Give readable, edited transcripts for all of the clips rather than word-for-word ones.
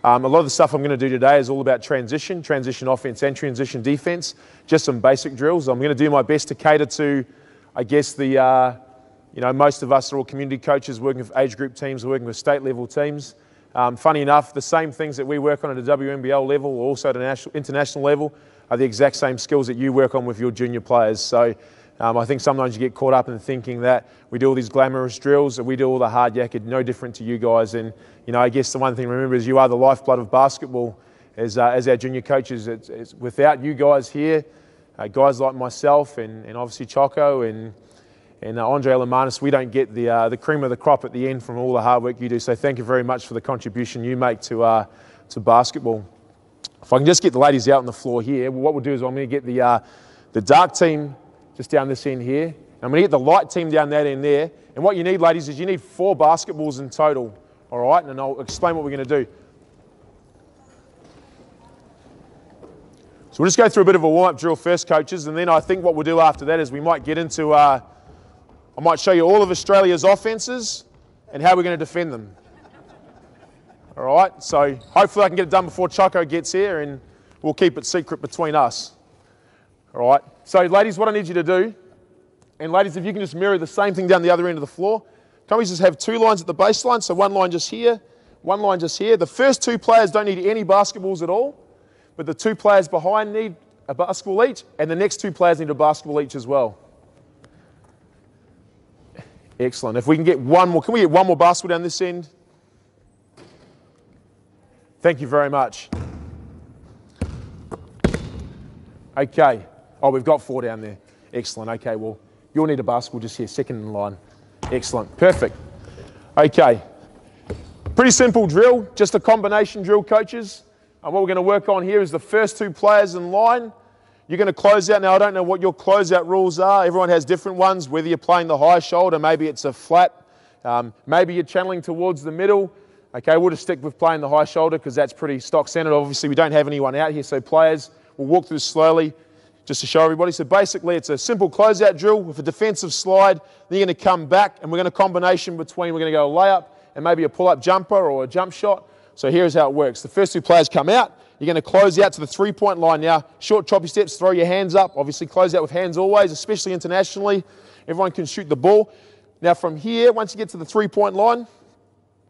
A lot of the stuff I'm going to do today is all about transition offense and transition defense, just some basic drills. I'm going to do my best to cater to, I guess, most of us are all community coaches working with age group teams, working with state level teams. Funny enough, the same things that we work on at a WNBL level or also at an international level are the exact same skills that you work on with your junior players. So I think sometimes you get caught up in thinking that we do all these glamorous drills and we do all the hard yakka, no different to you guys. And I guess the one thing to remember is you are the lifeblood of basketball as our junior coaches. It's without you guys here, guys like myself and obviously Choco and Andre Lamanis, we don't get the cream of the crop at the end from all the hard work you do. So thank you very much for the contribution you make to basketball. If I can just get the ladies out on the floor here, what we'll do is I'm going to get the dark team just down this end here. I'm going to get the light team down that end there. And what you need, ladies, is you need 4 basketballs in total. All right, and I'll explain what we're going to do. So we'll just go through a bit of a warm-up drill first, coaches, and then I think what we'll do after that is we might get into, I might show you all of Australia's offences and how we're going to defend them. All right, so hopefully I can get it done before Choco gets here and we'll keep it secret between us. All right, so ladies, what I need you to do, and ladies, if you can just mirror the same thing down the other end of the floor. Can we just have 2 lines at the baseline? So 1 line just here, 1 line just here. The first 2 players don't need any basketballs at all, but the 2 players behind need a basketball each, and the next 2 players need a basketball each as well. Excellent. If we can get one more, can we get one more basketball down this end? Thank you very much. Okay. Oh, we've got 4 down there. Excellent. Okay, well, you'll need a basketball just here, second in line. Excellent. Perfect. Okay. Pretty simple drill, just a combination drill, coaches. And what we're going to work on here is the first 2 players in line. You're going to close out. Now, I don't know what your closeout rules are. Everyone has different ones, whether you're playing the high shoulder, maybe it's a flat, maybe you're channeling towards the middle. Okay, we'll just stick with playing the high shoulder because that's pretty stock standard. Obviously, we don't have anyone out here, so players, we'll walk through slowly just to show everybody. So basically, it's a simple closeout drill with a defensive slide. Then you're going to come back, and we're going to combination between, we're going to go a layup and maybe a pull-up jumper or a jump shot. So here's how it works. The first 2 players come out. You're going to close out to the 3-point line now. Short, choppy steps, throw your hands up. Obviously, close out with hands always, especially internationally. Everyone can shoot the ball. Now from here, once you get to the 3-point line,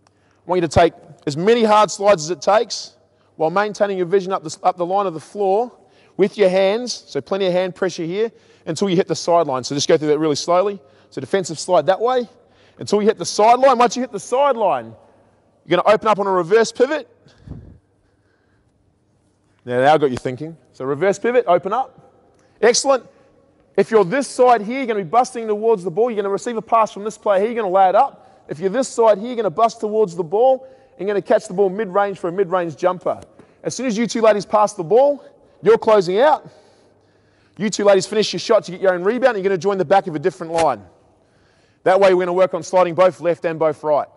I want you to take as many hard slides as it takes while maintaining your vision up the line of the floor with your hands, so plenty of hand pressure here, until you hit the sideline. So just go through that really slowly. So defensive slide that way until you hit the sideline. Once you hit the sideline, you're going to open up on a reverse pivot. Now I've got you thinking. So reverse pivot, open up. Excellent. If you're this side here, you're going to be busting towards the ball. You're going to receive a pass from this player here. You're going to lay it up. If you're this side here, you're going to bust towards the ball and you're going to catch the ball mid-range for a mid-range jumper. As soon as you 2 ladies pass the ball, you're closing out. You 2 ladies finish your shots, you get your own rebound, and you're going to join the back of a different line. That way we're going to work on sliding both left and both right.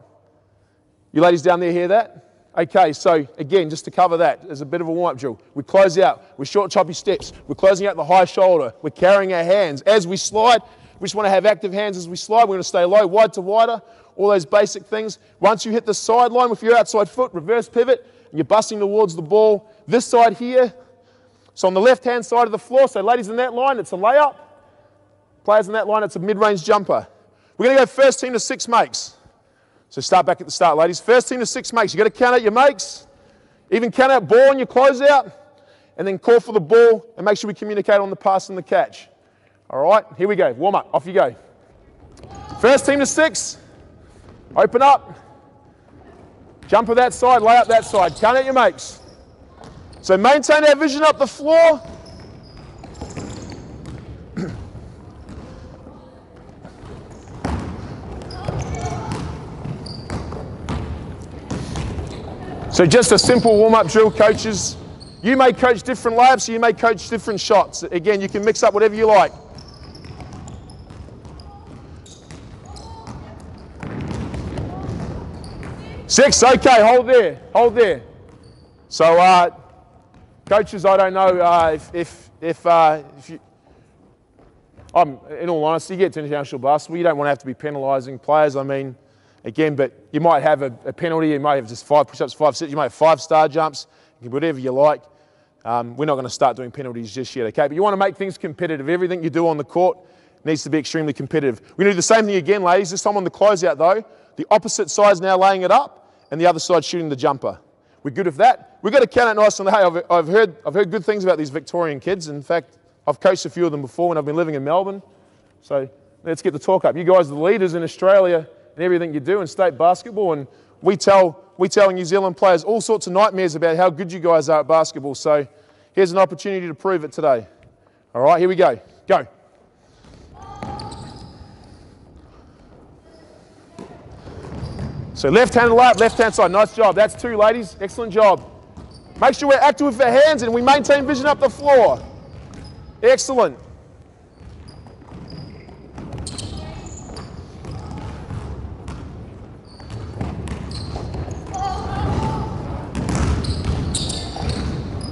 You ladies down there hear that? Okay, so again, just to cover that, as a bit of a warm-up drill, we close out with short, choppy steps. We're closing out the high shoulder. We're carrying our hands. As we slide, we just want to have active hands as we slide. We're going to stay low, wide to wider, all those basic things. Once you hit the sideline with your outside foot, reverse pivot, and you're busting towards the ball. This side here, so on the left-hand side of the floor, so ladies in that line, it's a layup. Players in that line, it's a mid-range jumper. We're going to go first team to 6 makes. So start back at the start, ladies. First team to 6 makes. You've got to count out your makes. Even count out ball on your closeout. And then call for the ball and make sure we communicate on the pass and the catch. All right, here we go. Warm up. Off you go. First team to 6. Open up. Jumper that side, lay up that side. Count out your makes. So maintain our vision up the floor. So just a simple warm-up drill, coaches. You may coach different layups, you may coach different shots. Again, you can mix up whatever you like. Six, okay, hold there, hold there. So, coaches, I don't know if you, in all honesty, you get to international basketball, you don't want to have to be penalising players. I mean, Again, but you might have a penalty, you might have just 5 push-ups, 5 sets, you might have 5 star jumps, whatever you like. We're not going to start doing penalties just yet, okay? But you want to make things competitive. Everything you do on the court needs to be extremely competitive. We're going to do the same thing again, ladies. This time on the closeout, though, the opposite side's now laying it up, and the other side shooting the jumper. We're good with that. We've got to count it nice on the hay. I've heard good things about these Victorian kids. In fact, I've coached a few of them before when I've been living in Melbourne. So let's get the talk up. You guys are the leaders in Australia in everything you do in state basketball, and we tell New Zealand players all sorts of nightmares about how good you guys are at basketball. So here's an opportunity to prove it today. All right, here we go. Go. So left-handed layup, left-hand side. Nice job. That's 2, ladies. Excellent job. Make sure we're active with our hands and we maintain vision up the floor. Excellent.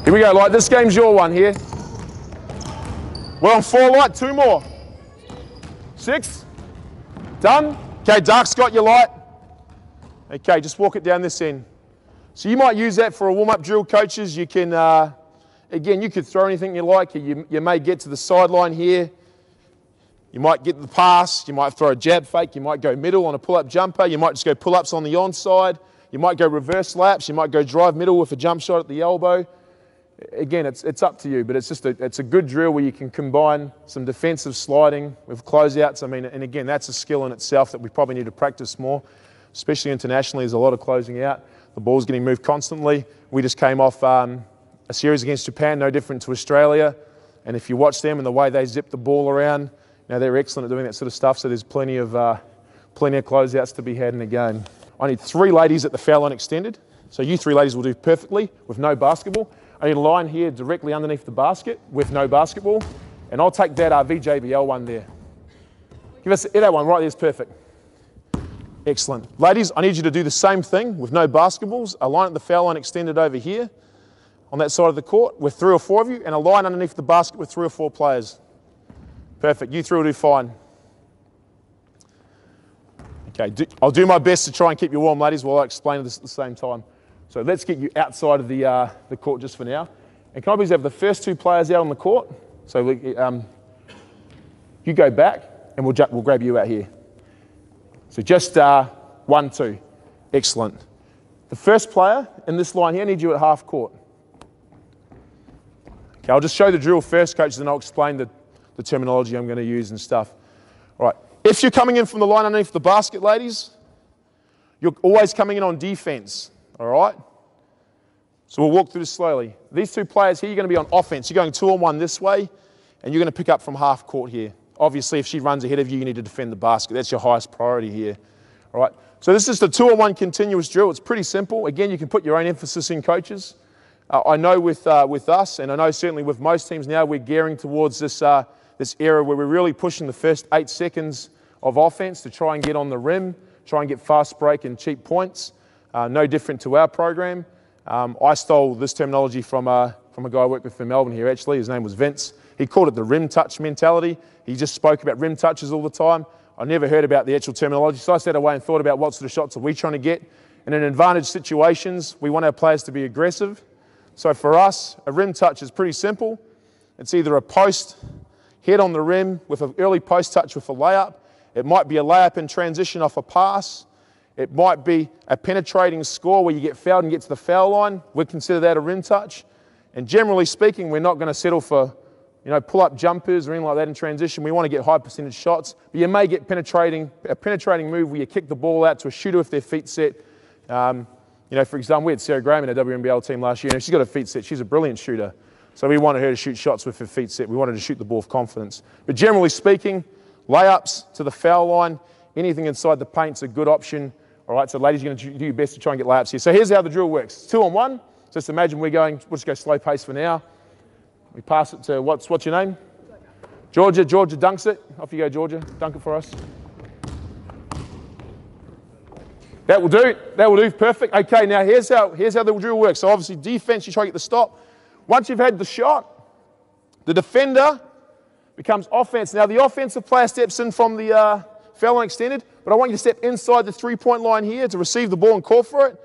Here we go, Light. This game's your one here. We're on 4, Light. 2 more. 6. Done. Okay, Dark's got your Light. Okay, just walk it down this end. So you might use that for a warm-up drill, coaches. You can, again, you could throw anything you like. You may get to the sideline here. You might get the pass. You might throw a jab fake. You might go middle on a pull-up jumper. You might just go pull-ups on the onside. You might go reverse laps. You might go drive middle with a jump shot at the elbow. Again, it's up to you, but it's a good drill where you can combine some defensive sliding with closeouts. I mean, and again, that's a skill in itself that we probably need to practice more. Especially internationally, there's a lot of closing out. The ball's getting moved constantly. We just came off a series against Japan, no different to Australia. And if you watch them and the way they zip the ball around, they're excellent at doing that sort of stuff. So there's plenty of closeouts to be had in the game. I need 3 ladies at the foul line extended. So you 3 ladies will do perfectly with no basketball. I need a line here directly underneath the basket with no basketball. And I'll take that VJBL one there. Give us that one right there is perfect. Excellent. Ladies, I need you to do the same thing with no basketballs. A line at the foul line extended over here on that side of the court with 3 or 4 of you, and a line underneath the basket with 3 or 4 players. Perfect. You 3 will do fine. Okay, I'll do my best to try and keep you warm, ladies, while I explain this at the same time. So let's get you outside of the court just for now. And can I please have the first 2 players out on the court? So you go back, and we'll grab you out here. So just 1, 2. Excellent. The first player in this line here, I need you at half court. Okay, I'll just show the drill first, coach, then I'll explain the terminology I'm going to use and stuff. All right. If you're coming in from the line underneath the basket, ladies, you're always coming in on defense. All right? So we'll walk through this slowly. These 2 players here, you're going to be on offense. You're going 2-on-1 this way, and you're going to pick up from half court here. Obviously, if she runs ahead of you, you need to defend the basket. That's your highest priority here. All right. So this is the 2-on-1 continuous drill. It's pretty simple. Again, you can put your own emphasis in, coaches. I know with us, and I know certainly with most teams now, we're gearing towards this era where we're really pushing the first 8 seconds of offense to try and get on the rim, try and get fast break and cheap points. No different to our program. I stole this terminology from a guy I worked with in Melbourne here, actually. His name was Vince. He called it the rim touch mentality. He just spoke about rim touches all the time. I never heard about the actual terminology, so I sat away and thought about what sort of shots are we trying to get. And in advantage situations, we want our players to be aggressive. So for us, a rim touch is pretty simple. It's either a post, head on the rim with an early post touch with a layup. It might be a layup in transition off a pass. It might be a penetrating score where you get fouled and get to the foul line. We'd consider that a rim touch. And generally speaking, we're not going to settle for pull-up jumpers or anything like that in transition. We want to get high percentage shots. But you may get a penetrating move where you kick the ball out to a shooter with their feet set. For example, we had Sarah Graham in our WNBL team last year. She's got her feet set. She's a brilliant shooter. So we wanted her to shoot shots with her feet set. We wanted to shoot the ball with confidence. But generally speaking, layups to the foul line, anything inside the paint's a good option. All right, so ladies, you're going to do your best to try and get layups here. So here's how the drill works. 2-on-1. Just imagine we'll just go slow pace for now. We pass it to, what's your name? Georgia. Georgia dunks it. Off you go, Georgia. Dunk it for us. That will do. That will do. Perfect. Okay, now here's how the drill works. So obviously defense, you try to get the stop. Once you've had the shot, the defender becomes offense. Now the offensive player steps in from the foul line extended, but I want you to step inside the three-point line here to receive the ball and call for it.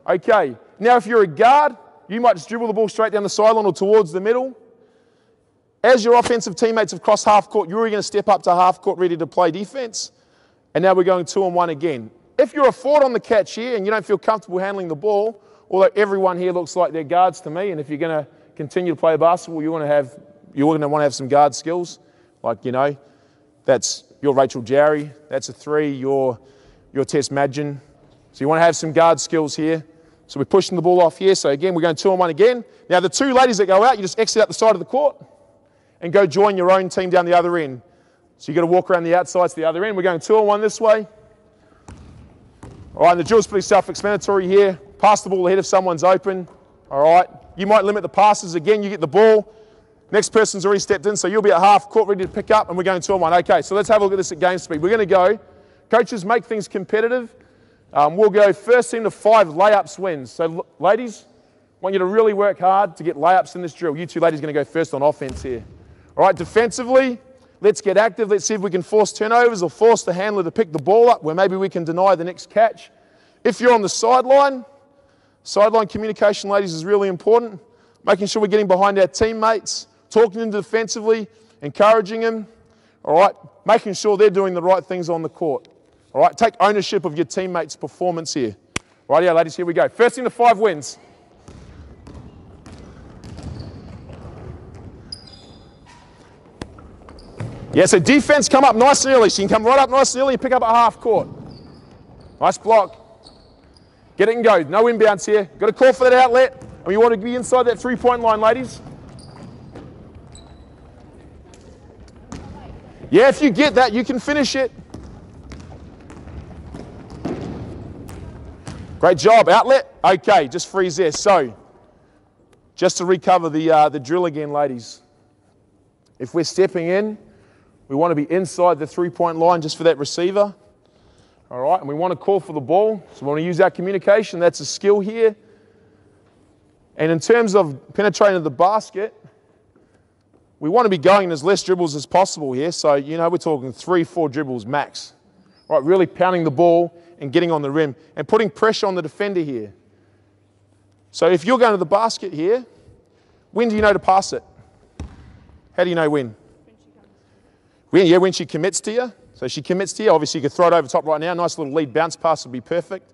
Okay, now if you're a guard, you might just dribble the ball straight down the sideline or towards the middle. As your offensive teammates have crossed half court, you're going to step up to half court ready to play defense. And now we're going 2-on-1 again. If you're a forward on the catch here and you don't feel comfortable handling the ball, although everyone here looks like they're guards to me, and if you're going to continue to play basketball, you're going to want to have some guard skills. Like, you know, that's your Rachel Jarry, that's a 3, your Tess Madgen. So you want to have some guard skills here. So we're pushing the ball off here. So again, we're going 2-on-1 again. Now the 2 ladies that go out, you just exit out the side of the court and go join your own team down the other end. So you've got to walk around the outside to the other end. We're going 2-on-1 this way. All right, and the drill's pretty self-explanatory here. Pass the ball ahead if someone's open. All right, you might limit the passes. Again, you get the ball. Next person's already stepped in, so you'll be at half court ready to pick up, and we're going 2-on-1. Okay, so let's have a look at this at game speed. We're going to go, coaches, make things competitive. We'll go first team to 5 layups wins. So ladies, I want you to really work hard to get layups in this drill. You 2 ladies are going to go first on offense here. All right, defensively, let's get active. Let's see if we can force turnovers or force the handler to pick the ball up where maybe we can deny the next catch. If you're on the sideline communication, ladies, is really important. Making sure we're getting behind our teammates, talking to them defensively, encouraging them. All right, making sure they're doing the right things on the court. All right, take ownership of your teammates' performance here. Right, yeah, ladies, here we go. First team to 5 wins. Yeah, so defense come up nice and early. So you can come right up nice and early and pick up at half court. Nice block. Get it and go. No inbounds here. Got to call for that outlet. And you want to be inside that 3-point line, ladies. Yeah, if you get that, you can finish it. Great job. Outlet. Okay, just freeze there. So, just to recover the drill again, ladies. If we're stepping in, we want to be inside the 3-point line just for that receiver. All right, and we want to call for the ball. So we want to use our communication. That's a skill here. And in terms of penetrating the basket, we want to be going as less dribbles as possible here. So, you know, we're talking 3-4 dribbles max. All right, really pounding the ball and getting on the rim and putting pressure on the defender here. So if you're going to the basket here, when do you know to pass it? How do you know when? When she commits to you. So she commits to you. Obviously, you can throw it over top right now. Nice little lead bounce pass would be perfect.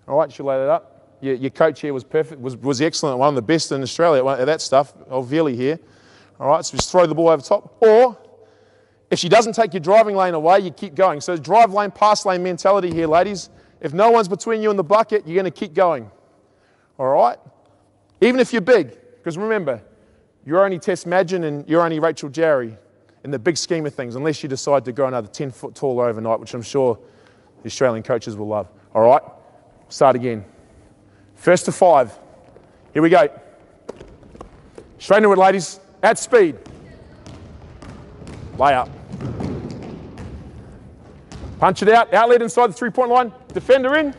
All right, she'll lay that up. Your coach here was perfect, was excellent, one of the best in Australia at that stuff. Villi here. All right, so just throw the ball over top. Or if she doesn't take your driving lane away, you keep going. So drive lane, pass lane mentality here, ladies. If no one's between you and the bucket, you're going to keep going. All right? Even if you're big, because remember, you're only Tess Madgen and you're only Rachel Jarry in the big scheme of things, unless you decide to grow another 10 foot taller overnight, which I'm sure the Australian coaches will love. All right? Start again. First to 5. Here we go. Straight into it, ladies. At speed. Layup. Punch it out. Outlet inside the 3-point line. Defender in.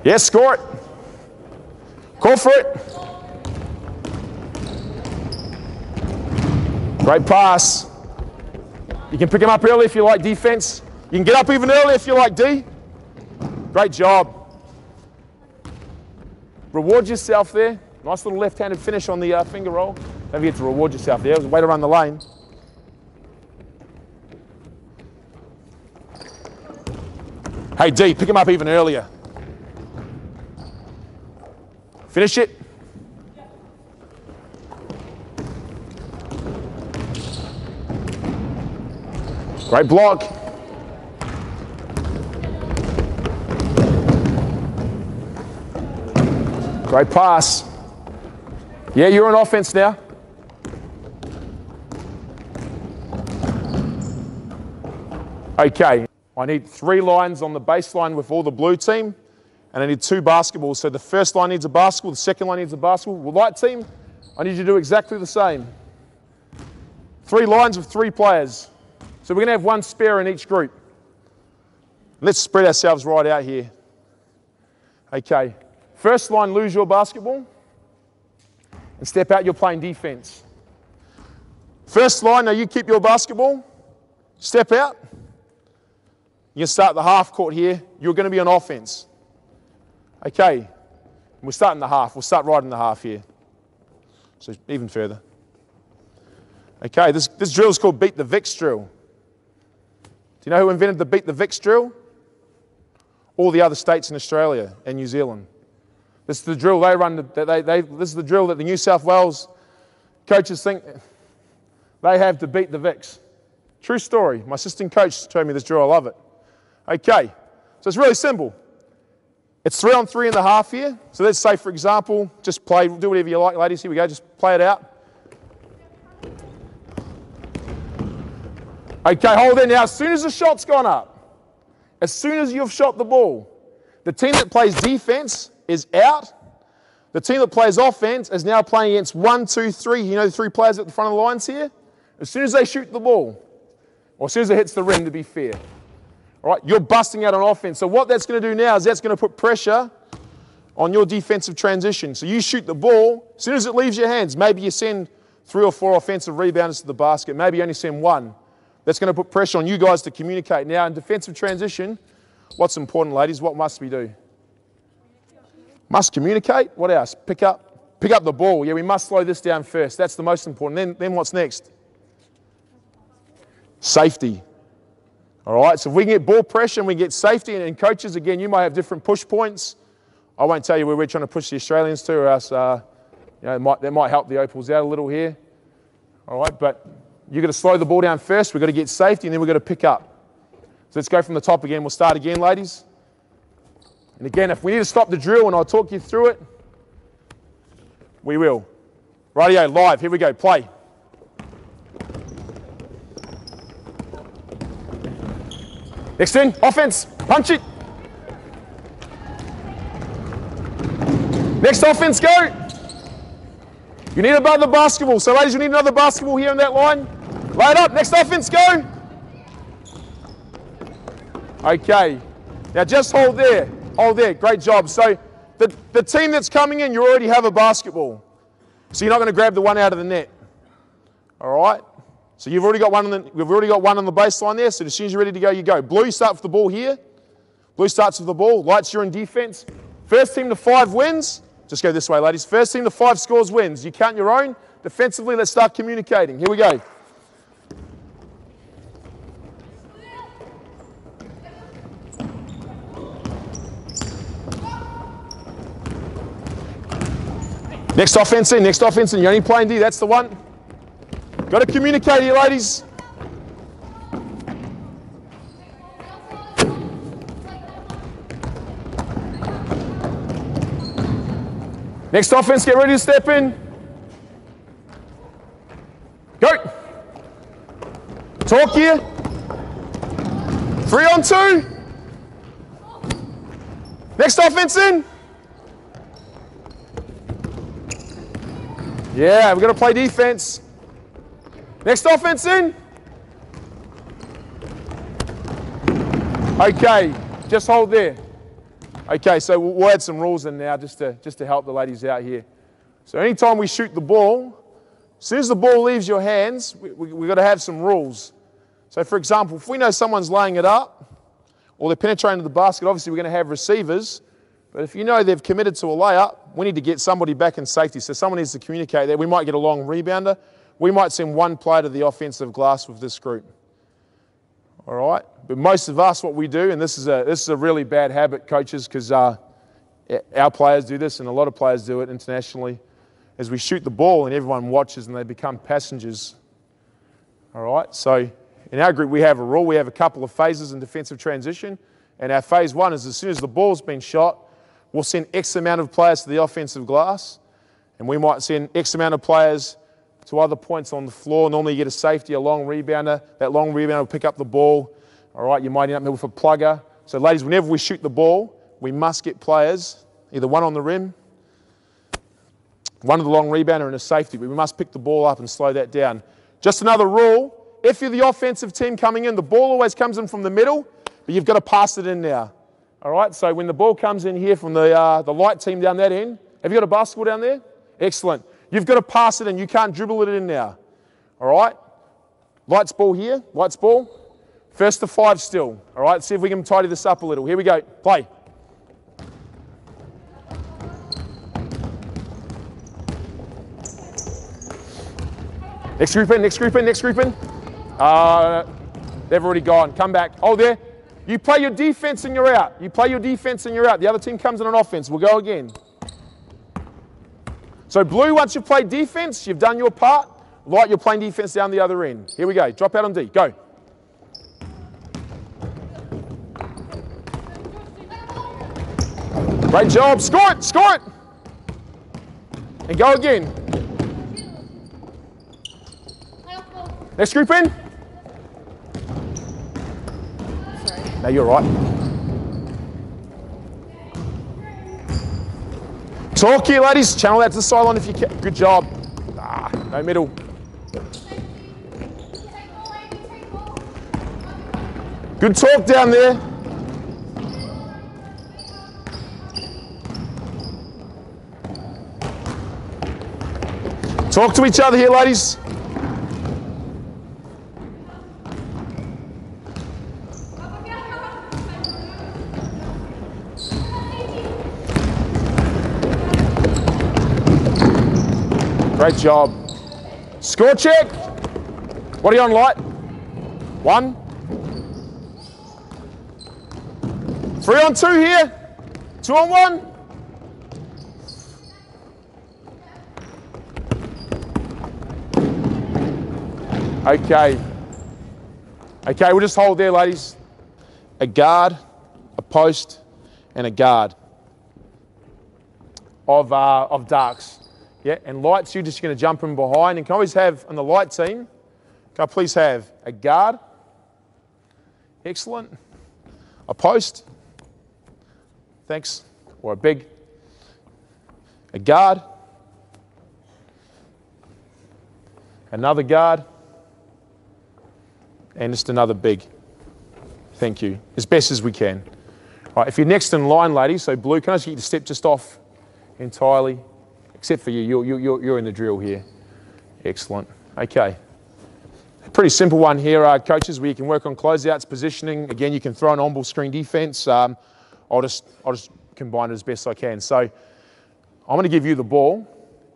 Yes, score it. Call for it. Great pass. You can pick them up early if you like defense. You can get up even earlier if you like D. Great job. Reward yourself there. Nice little left-handed finish on the finger roll. Don't forget to reward yourself there. It was a way to run the lane. Hey, D, pick him up even earlier. Finish it. Great block. Great pass. Yeah, you're on offense now. Okay, I need 3 lines on the baseline with all the blue team, and I need 2 basketballs. So the first line needs a basketball, the second line needs a basketball. With white team, I need you to do exactly the same. 3 lines with 3 players. So we're going to have 1 spare in each group. Let's spread ourselves right out here. Okay, first line, lose your basketball. and step out, you're playing defense. First line, now you keep your basketball, step out. You're going to start the half court here. You're going to be on offense. Okay, we're starting the half. We'll start right in the half here. So even further. Okay, this drill is called Beat the Vix drill. Do you know who invented the Beat the Vix drill? All the other states in Australia and New Zealand. This is the drill they run. This is the drill that the New South Wales coaches think they have to beat the Vix. True story. My assistant coach told me this drill. I love it. Okay, so it's really simple. It's 3-on-3 in the half here. So let's say, for example, just play, do whatever you like, ladies. Here we go. Just play it out. Okay, hold there. Now, as soon as the shot's gone up, as soon as you've shot the ball, the team that plays defense is out. The team that plays offense is now playing against 1, 2, 3. You know the 3 players at the front of the lines here? As soon as they shoot the ball, or as soon as it hits the rim, to be fair, all right, you're busting out on offense. So what that's going to do now is that's going to put pressure on your defensive transition. So you shoot the ball, as soon as it leaves your hands, maybe you send 3 or 4 offensive rebounders to the basket, maybe you only send 1. That's going to put pressure on you guys to communicate. Now, in defensive transition, what's important, ladies? What must we do? Must communicate. What else? Pick up the ball. Yeah, we must slow this down first. That's the most important. Then what's next? Safety. All right, so if we can get ball pressure and we get safety, and coaches, again, you might have different push points. I won't tell you where we're trying to push the Australians to, or else that might help the Opals out a little here. All right, but you've got to slow the ball down first. We've got to get safety, and then we've got to pick up. So let's go from the top again. We'll start again, ladies. And again, if we need to stop the drill and I'll talk you through it, we will. Rightio, live. Here we go. Play. Next in, offense. Punch it. Next offense, go. You need another basketball. So, ladies, you need another basketball here on that line. Lay it up. Next offense, go. Okay. Now, just hold there. Hold there. Great job. So, the team that's coming in, you already have a basketball. So, you're not going to grab the one out of the net. All right? So, we've already got one on the baseline there. So, as soon as you're ready to go, you go. Blue, you start with the ball here. Blue starts with the ball. Lights, you're in defense. First team to 5 wins. Just go this way, ladies. First team to 5 scores wins. You count your own. Defensively, let's start communicating. Here we go. Next offense in. You're only playing D. That's the one. Got to communicate here, ladies. Next offense, get ready to step in. Go. Talk here. 3-on-2. Next offense in. Yeah, we've got to play defense. Next offense in. Okay, just hold there. Okay, so we'll add some rules in now just to help the ladies out here. So anytime we shoot the ball, as soon as the ball leaves your hands, we've got to have some rules. So for example, if we know someone's laying it up or they're penetrating the basket, obviously we're going to have receivers. But if you know they've committed to a layup, we need to get somebody back in safety. So someone needs to communicate there. We might get a long rebounder. We might send one player to the offensive glass with this group. All right? But most of us, what we do, and this is a really bad habit, coaches, because our players do this and a lot of players do it internationally, is we shoot the ball and everyone watches and they become passengers. All right? So in our group, we have a rule. We have a couple of phases in defensive transition. And our phase 1 is as soon as the ball's been shot, we'll send X amount of players to the offensive glass. And we might send X amount of players to other points on the floor. Normally you get a safety, a long rebounder. That long rebounder will pick up the ball. All right, you might end up with a plugger. So ladies, whenever we shoot the ball, we must get players, either one on the rim, one of the long rebounder and a safety. We must pick the ball up and slow that down. Just another rule, if you're the offensive team coming in, the ball always comes in from the middle, but you've got to pass it in now. All right, so when the ball comes in here from the light team down that end, have you got a basketball down there? Excellent. You've got to pass it in. You can't dribble it in now. All right? Lights ball here. Lights ball. First to 5 still. All right? See if we can tidy this up a little. Here we go. Play. Next group in, next group in, next group in. They've already gone. Come back. Oh, there. You play your defense and you're out. You play your defense and you're out. The other team comes in on offense. We'll go again. So blue, once you've played defense, you've done your part. Light, you're playing defense down the other end. Here we go. Drop out on D. Go. Great job. Score it. Score it. And go again. Next group in. Sorry. No, you're right. Talk here, ladies. Channel that to the sideline if you can. Good job. No middle. Good talk down there. Talk to each other here, ladies. Great job. Score check. What are you on, Light? 1. 3 on 2 here. 2 on 1. Okay. Okay, we'll just hold there, ladies. A guard, a post, and a guard of darks. Yeah, and lights, you're just going to jump in behind. And can always have, on the light team, can I please have a guard? Excellent. A post. Thanks. Or a big. A guard. Another guard. And just another big. Thank you. As best as we can. All right, if you're next in line, ladies, so blue, can I just get you to step just off entirely? Except for you, you're in the drill here. Excellent. Okay. Pretty simple one here, coaches, where you can work on closeouts, positioning. Again, you can throw an on-ball screen defense. I'll just combine it as best I can. So I'm going to give you the ball,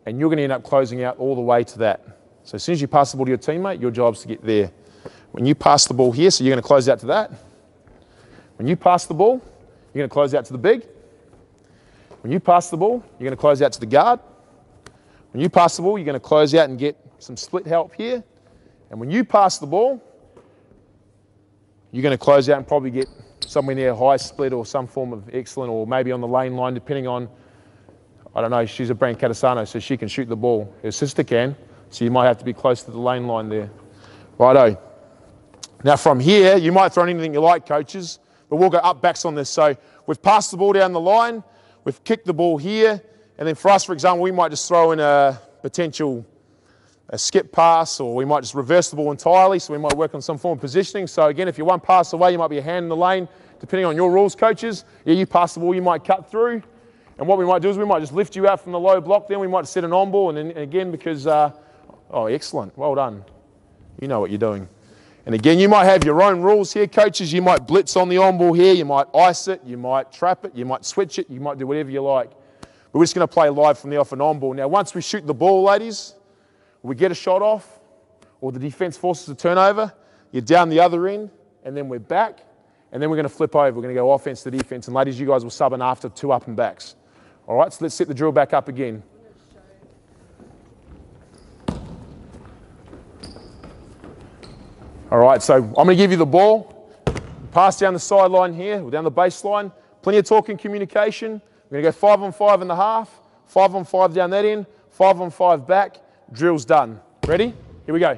and you're going to end up closing out all the way to that. So as soon as you pass the ball to your teammate, your job's to get there. When you pass the ball here, so you're going to close out to that. When you pass the ball, you're going to close out to the big. When you pass the ball, you're going to close out to the guard. When you pass the ball, you're going to close out and get some split help here. And when you pass the ball, you're going to close out and probably get somewhere near high split or some form of excellent, or maybe on the lane line, depending on, I don't know, she's a Brand Catasano, so she can shoot the ball. Her sister can, so you might have to be close to the lane line there. Righto. Now from here, you might throw anything you like, coaches, but we'll go up backs on this. So we've passed the ball down the line, we've kicked the ball here, and then for us, for example, we might just throw in a potential skip pass, or we might just reverse the ball entirely, so we might work on some form of positioning. So again, if you're one pass away, you might be a hand in the lane, depending on your rules, coaches. Yeah, you pass the ball, you might cut through, and what we might do is we might just lift you out from the low block, then we might set an on ball, and then again, because, oh, excellent, well done. You know what you're doing. And again, you might have your own rules here, coaches. You might blitz on the on ball here, you might ice it, you might trap it, you might switch it, you might do whatever you like. But we're just going to play live from the off and on ball. Now, once we shoot the ball, ladies, we get a shot off, or the defense forces a turnover, you're down the other end, and then we're back, and then we're going to flip over. We're going to go offense to defense, and ladies, you guys will sub in after 2 up and backs. All right, so let's set the drill back up again. All right, so I'm going to give you the ball. Pass down the sideline here, or down the baseline. Plenty of talk and communication. We're going to go 5 on 5 in the half, 5 on 5 down that end, 5 on 5 back. Drill's done. Ready? Here we go.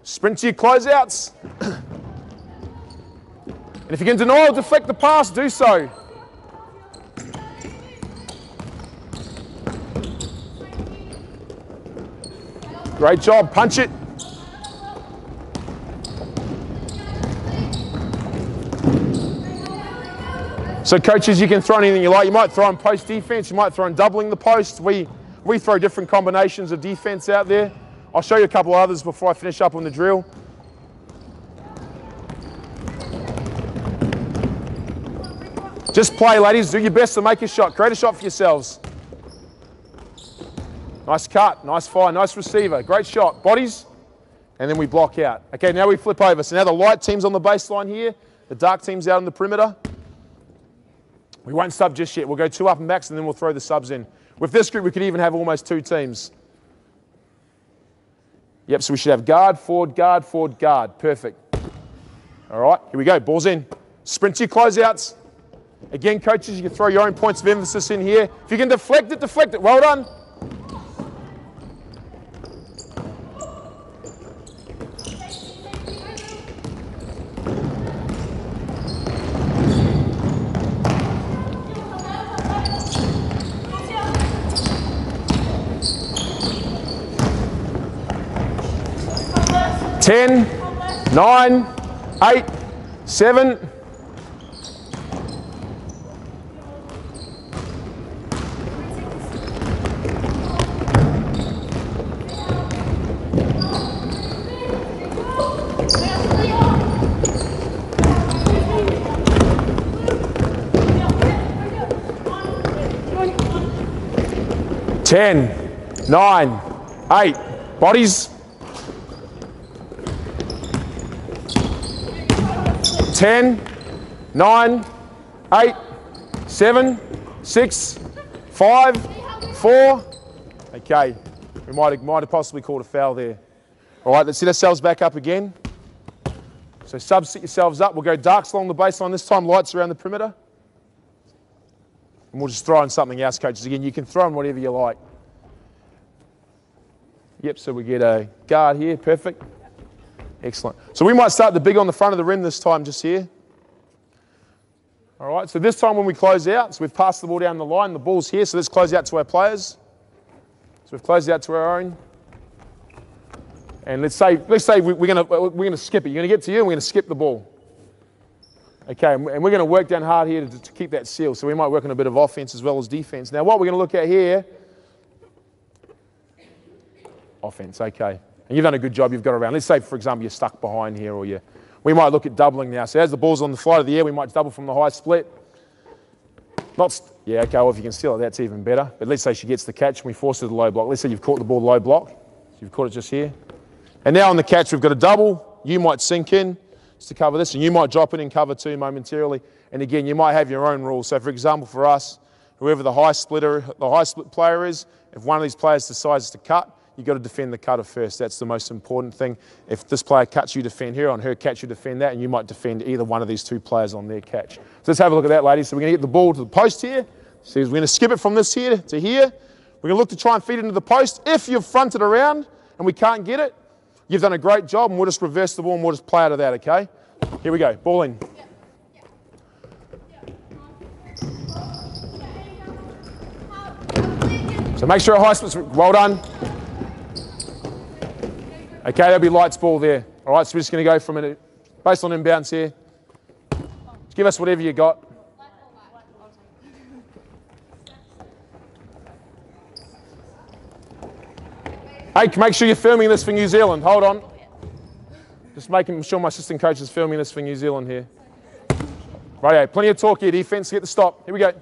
Sprint to your closeouts. And if you can deny or deflect the pass, do so. Great job. Punch it. So coaches, you can throw anything you like. You might throw in post defense. You might throw in doubling the post. We throw different combinations of defense out there. I'll show you a couple others before I finish up on the drill. Just play, ladies. Do your best to make a shot. Create a shot for yourselves. Nice cut, nice fire, nice receiver. Great shot. Bodies, and then we block out. Okay, now we flip over. So now the light team's on the baseline here. The dark team's out on the perimeter. We won't sub just yet. We'll go 2 up and backs, and then we'll throw the subs in. With this group, we could even have almost 2 teams. Yep, so we should have guard, forward, guard, forward, guard. Perfect. All right, here we go. Ball's in. Sprint to your closeouts. Again, coaches, you can throw your own points of emphasis in here. If you can deflect it, deflect it. Well done. Ten, 9, 8, 7. Ten, 9, 8. Bodies. 10, 9, 8, 7, 6, 5, 4. Okay, we might have possibly called a foul there. All right, let's set ourselves back up again. So subs, sit yourselves up. We'll go darks along the baseline this time, lights around the perimeter. And we'll just throw in something else, coaches. Again, you can throw in whatever you like. Yep, so we get a guard here, perfect. Excellent. So we might start the big on the front of the rim this time, just here. All right, so this time when we close out, so we've passed the ball down the line, the ball's here, so let's close out to our players. So we've closed out to our own. And let's say we're gonna skip it. You're gonna get to you and we're gonna skip the ball. Okay, and we're gonna work down hard here to keep that seal. So we might work on a bit of offense as well as defense. Now what we're gonna look at here, offense, okay. And you've done a good job, you've got around. Let's say, for example, you're stuck behind here, or we might look at doubling now. So as the ball's on the flight of the air, we might double from the high split. Yeah, okay, well, if you can steal it, that's even better. But let's say she gets the catch and we force her to the low block. Let's say you've caught the ball low block. So you've caught it just here. And now on the catch, we've got a double. You might sink in just to cover this, and you might drop it in cover 2 momentarily. And again, you might have your own rules. So for example, for us, whoever the high split player is, if one of these players decides to cut, you've got to defend the cutter first. That's the most important thing. If this player cuts, you defend her. On her catch, you defend that, and you might defend either one of these 2 players on their catch. So let's have a look at that, ladies. So we're going to get the ball to the post here. So we're going to skip it from this here to here. We're going to look to try and feed it into the post. If you've fronted around and we can't get it, you've done a great job, and we'll just reverse the ball and we'll just play out of that, okay? Here we go. Ball in. So make sure our high splits, well done. Okay, there'll be lights ball there. All right, so we're just going to go from it based on inbounds here. Just give us whatever you got. Hey, make sure you're filming this for New Zealand. Hold on. Just making sure my assistant coach is filming this for New Zealand here. Righto, plenty of talk here, defense. Get the stop. Here we go.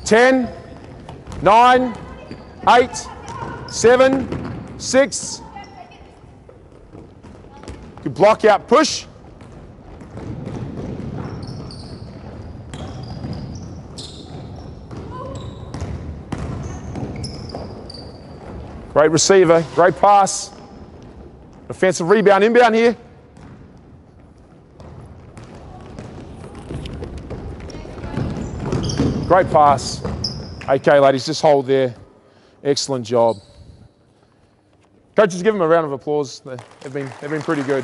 Ten. 9, 8, 7, 6. Good block out, push. Great receiver, great pass. Offensive rebound, inbound here. Great pass. Okay, ladies, just hold there. Excellent job. Coaches, give them a round of applause. They've been pretty good.